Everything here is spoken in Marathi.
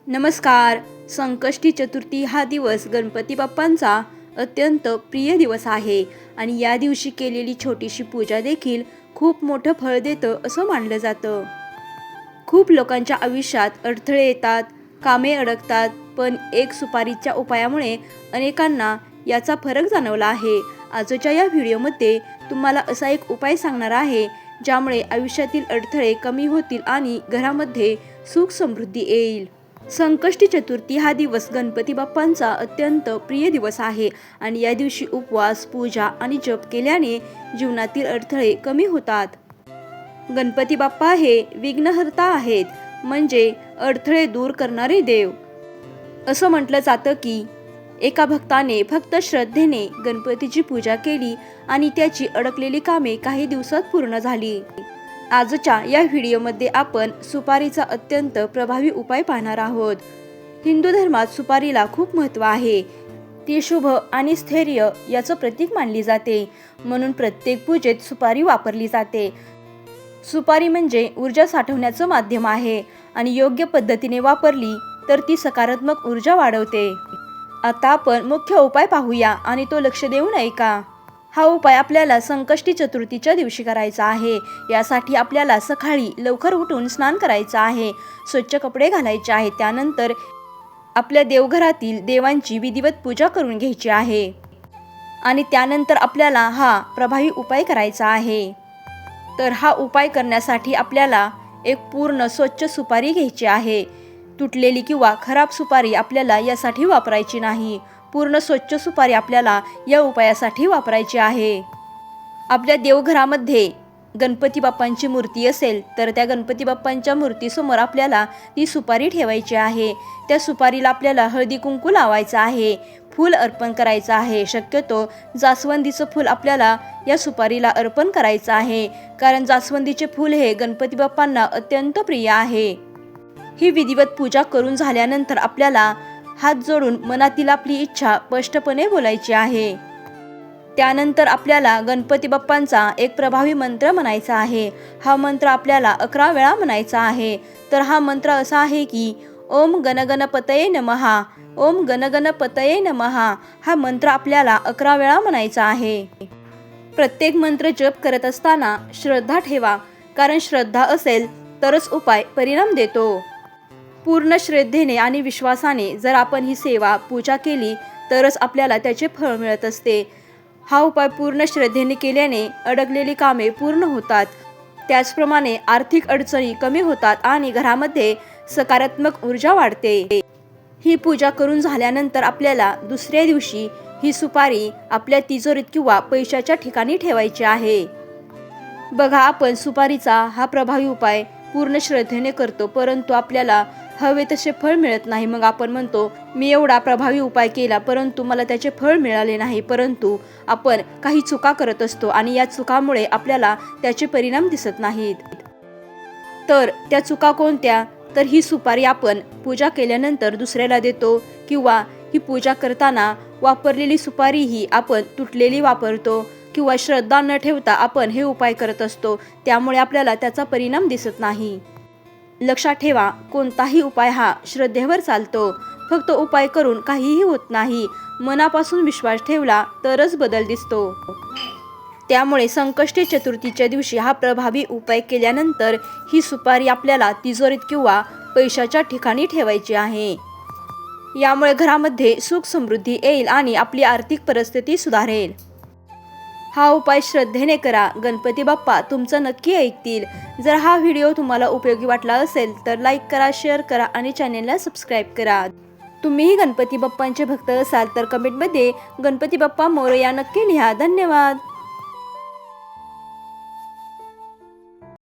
नमस्कार. संकष्टी चतुर्थी हा दिवस गणपती बाप्पांचा अत्यंत प्रिय दिवस आहे आणि या दिवशी केलेली छोटीशी पूजा देखील खूप मोठं फळ देतं असं मानलं जातं. खूप लोकांच्या आयुष्यात अडथळे येतात, कामे अडकतात, पण एक सुपारीच्या उपायामुळे अनेकांना याचा फरक जाणवला आहे. आजच्या या व्हिडिओमध्ये तुम्हाला असा एक उपाय सांगणार आहे ज्यामुळे आयुष्यातील अडथळे कमी होतील आणि घरामध्ये सुख समृद्धी येईल. संकष्टी चतुर्थी हा दिवस गणपती बाप्पांचा अत्यंत प्रिय दिवस आहे आणि या दिवशी उपवास, पूजा आणि जप केल्याने जीवनातील अडथळे कमी होतात. गणपती बाप्पा हे विघ्नहर्ता आहेत, म्हणजे अडथळे दूर करणारे देव. असं म्हटलं जातं की एका भक्ताने फक्त श्रद्धेने गणपतीची पूजा केली आणि त्याची अडकलेली कामे काही दिवसात पूर्ण झाली. आजच्या या व्हिडिओमध्ये आपण सुपारीचा अत्यंत प्रभावी उपाय पाहणार आहोत. हिंदू धर्मात सुपारीला खूप महत्त्व आहे. ती शुभ आणि स्थैर्य याचं प्रतीक मानली जाते, म्हणून प्रत्येक पूजेत सुपारी वापरली जाते. सुपारी म्हणजे ऊर्जा साठवण्याचं माध्यम आहे आणि योग्य पद्धतीने वापरली तर ती सकारात्मक ऊर्जा वाढवते. आता आपण मुख्य उपाय पाहूया आणि तो लक्ष देऊन ऐका. हा उपाय आपल्याला संकष्टी चतुर्थीच्या दिवशी करायचा आहे. यासाठी आपल्याला सकाळी लवकर उठून स्नान करायचं आहे, स्वच्छ कपडे घालायचे आहेत. त्यानंतर आपल्या देवघरातील देवांची विधिवत पूजा करून घ्यायची आहे आणि त्यानंतर आपल्याला हा प्रभावी उपाय करायचा आहे. तर हा उपाय करण्यासाठी आपल्याला एक पूर्ण स्वच्छ सुपारी घ्यायची आहे. तुटलेली किंवा खराब सुपारी आपल्याला यासाठी वापरायची नाही. पूर्ण स्वच्छ सुपारी आपल्याला या उपायासाठी वापरायची आहे. आपल्या देवघरामध्ये गणपती बाप्पांची मूर्ती असेल तर त्या गणपती बाप्पांच्या मूर्तीसमोर आपल्याला ती सुपारी ठेवायची आहे. त्या सुपारीला आपल्याला हळदी कुंकू लावायचं आहे, फूल अर्पण करायचं आहे. शक्यतो जास्वंदीचं फूल आपल्याला या सुपारीला अर्पण करायचं आहे, कारण जास्वंदीचे फूल हे गणपती बाप्पांना अत्यंत प्रिय आहे. ही विधिवत पूजा करून झाल्यानंतर आपल्याला हात जोडून मनातील आपली इच्छा स्पष्टपणे बोलायची आहे. त्यानंतर आपल्याला गणपती बाप्पांचा एक प्रभावी मंत्र म्हणायचा आहे. हा मंत्र आपल्याला 11 वेळा म्हणायचा आहे. तर हा मंत्र असा आहे की ओम गणगणपतये नमः, ओम गणगणपतये नमः. हा मंत्र आपल्याला 11 वेळा म्हणायचा आहे. प्रत्येक मंत्र जप करत असताना श्रद्धा ठेवा, कारण श्रद्धा असेल तरच उपाय परिणाम देतो. पूर्ण श्रद्धेने आणि विश्वासाने जर आपण ही सेवा पूजा केली तरच आपल्याला त्याचे फळ मिळत असते. हा उपाय पूर्ण श्रद्धेने केल्याने अडकलेली कामे पूर्ण होतात. त्याचप्रमाणे आर्थिक अडचणी कमी होतात आणि घरामध्ये सकारात्मक ऊर्जा वाढते. ही पूजा करून झाल्यानंतर आपल्याला दुसऱ्या दिवशी ही सुपारी आपल्या तिजोरीत किंवा पैशाच्या ठिकाणी ठेवायची आहे. बघा, आपण सुपारीचा हा प्रभावी उपाय पूर्ण श्रद्धेने करतो, परंतु आपल्याला हवे तसे फळ मिळत नाही. मग आपण म्हणतो मी एवढा प्रभावी उपाय केला परंतु मला त्याचे फळ मिळाले नाही. परंतु आपण काही चुका करत असतो आणि या चुकामुळे आपल्याला त्याचे परिणाम दिसत नाहीत. तर त्या चुका कोणत्या? तर ही सुपारी आपण पूजा केल्यानंतर दुसऱ्याला देतो किंवा ही पूजा करताना वापरलेली सुपारी ही आपण तुटलेली वापरतो किंवा श्रद्धा न ठेवता आपण हे उपाय करत असतो, त्यामुळे आपल्याला त्याचा परिणाम दिसत नाही. लक्षात ठेवा, कोणताही उपाय हा श्रद्धेवर चालतो. फक्त उपाय करून काहीही होत नाही. मनापासून विश्वास ठेवला तरच बदल दिसतो. त्यामुळे संकष्टी चतुर्थीच्या दिवशी हा प्रभावी उपाय केल्यानंतर ही सुपारी आपल्याला तिजोरीत किंवा पैशाच्या ठिकाणी ठेवायची आहे. यामुळे घरामध्ये सुख समृद्धी येईल आणि आपली आर्थिक परिस्थिती सुधारेल. हा उपाय श्रद्धेने करा, गणपती बाप्पा तुमचं नक्की ऐकतील. जर हा व्हिडिओ तुम्हाला उपयोगी वाटला असेल तर लाईक करा, शेअर करा आणि चॅनेलला सबस्क्राईब करा. तुम्हीही गणपती बाप्पांचे भक्त असाल तर कमेंटमध्ये गणपती बाप्पा मोरया नक्की लिहा. धन्यवाद.